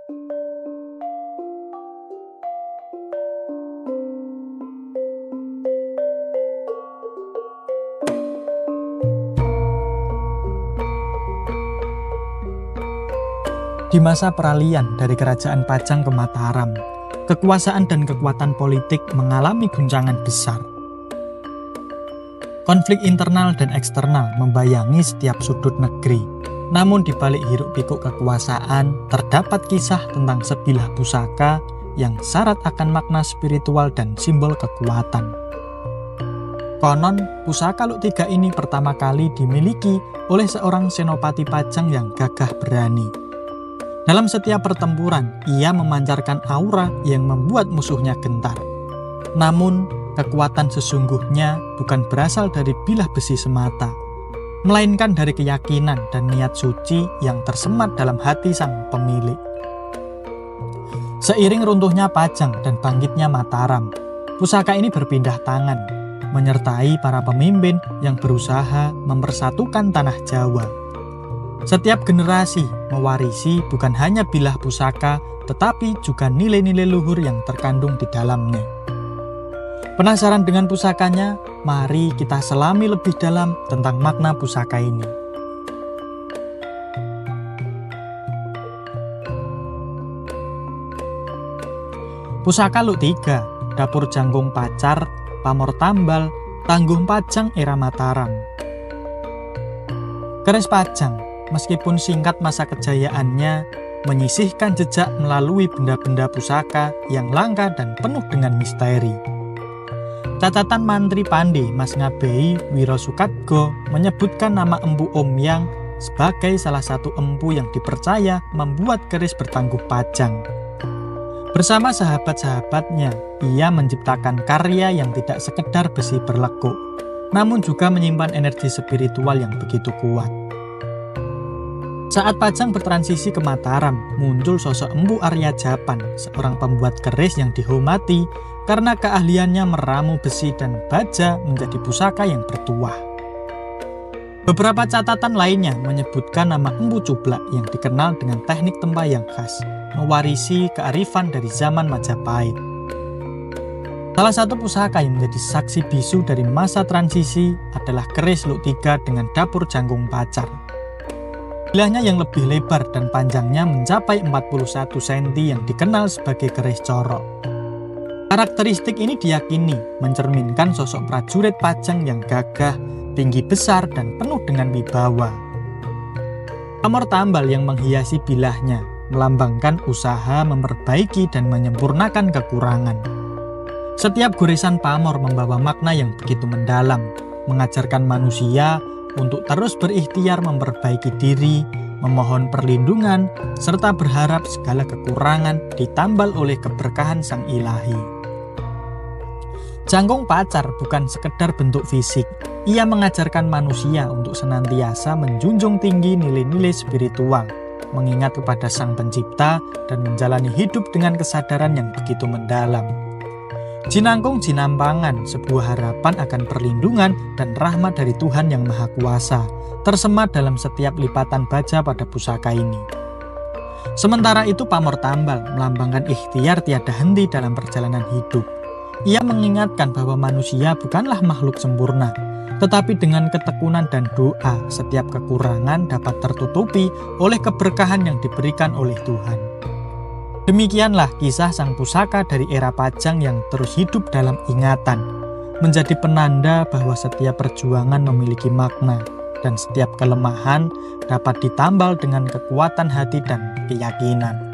Di masa peralihan dari Kerajaan Pajang ke Mataram, kekuasaan dan kekuatan politik mengalami guncangan besar. Konflik internal dan eksternal membayangi setiap sudut negeri. Namun di balik hiruk-pikuk kekuasaan, terdapat kisah tentang sebilah pusaka yang syarat akan makna spiritual dan simbol kekuatan. Konon, pusaka Luk Tiga ini pertama kali dimiliki oleh seorang senopati Pajang yang gagah berani. Dalam setiap pertempuran, ia memancarkan aura yang membuat musuhnya gentar. Namun, kekuatan sesungguhnya bukan berasal dari bilah besi semata, melainkan dari keyakinan dan niat suci yang tersemat dalam hati sang pemilik. Seiring runtuhnya Pajang dan bangkitnya Mataram, pusaka ini berpindah tangan, menyertai para pemimpin yang berusaha mempersatukan tanah Jawa. Setiap generasi mewarisi bukan hanya bilah pusaka, tetapi juga nilai-nilai luhur yang terkandung di dalamnya. Penasaran dengan pusakanya? Mari kita selami lebih dalam tentang makna pusaka ini. Pusaka Luk Tiga, dapur janggung pacar, pamor tambal, tangguh Pajang era Mataram. Keris Pajang, meskipun singkat masa kejayaannya, menyisihkan jejak melalui benda-benda pusaka yang langka dan penuh dengan misteri. Catatan Mantri Pandey Mas Ngabei Wiro Sukatgo menyebutkan nama Empu Omyang sebagai salah satu empu yang dipercaya membuat keris bertangguh Pajang. Bersama sahabat-sahabatnya, ia menciptakan karya yang tidak sekedar besi berlekuk, namun juga menyimpan energi spiritual yang begitu kuat. Saat Pajang bertransisi ke Mataram, muncul sosok Empu Arya Japan, seorang pembuat keris yang dihormati karena keahliannya meramu besi dan baja menjadi pusaka yang bertuah. Beberapa catatan lainnya menyebutkan nama Empu Cublak yang dikenal dengan teknik tempayang khas, mewarisi kearifan dari zaman Majapahit. Salah satu pusaka yang menjadi saksi bisu dari masa transisi adalah keris Luk Tiga dengan dapur janggung pacar. Bilahnya yang lebih lebar dan panjangnya mencapai 41 cm yang dikenal sebagai keris corok. Karakteristik ini diyakini mencerminkan sosok prajurit Pajang yang gagah, tinggi besar, dan penuh dengan wibawa. Pamor tambal yang menghiasi bilahnya melambangkan usaha memperbaiki dan menyempurnakan kekurangan. Setiap goresan pamor membawa makna yang begitu mendalam, mengajarkan manusia untuk terus berikhtiar memperbaiki diri, memohon perlindungan, serta berharap segala kekurangan ditambal oleh keberkahan Sang Ilahi. Janggung pacar bukan sekedar bentuk fisik, ia mengajarkan manusia untuk senantiasa menjunjung tinggi nilai-nilai spiritual, mengingat kepada Sang Pencipta dan menjalani hidup dengan kesadaran yang begitu mendalam. Jinangkung Jinampangan, sebuah harapan akan perlindungan dan rahmat dari Tuhan Yang Maha Kuasa, tersemat dalam setiap lipatan baja pada pusaka ini. Sementara itu pamor tambal melambangkan ikhtiar tiada henti dalam perjalanan hidup. Ia mengingatkan bahwa manusia bukanlah makhluk sempurna, tetapi dengan ketekunan dan doa, setiap kekurangan dapat tertutupi oleh keberkahan yang diberikan oleh Tuhan. Demikianlah kisah sang pusaka dari era Pajang yang terus hidup dalam ingatan, menjadi penanda bahwa setiap perjuangan memiliki makna dan setiap kelemahan dapat ditambal dengan kekuatan hati dan keyakinan.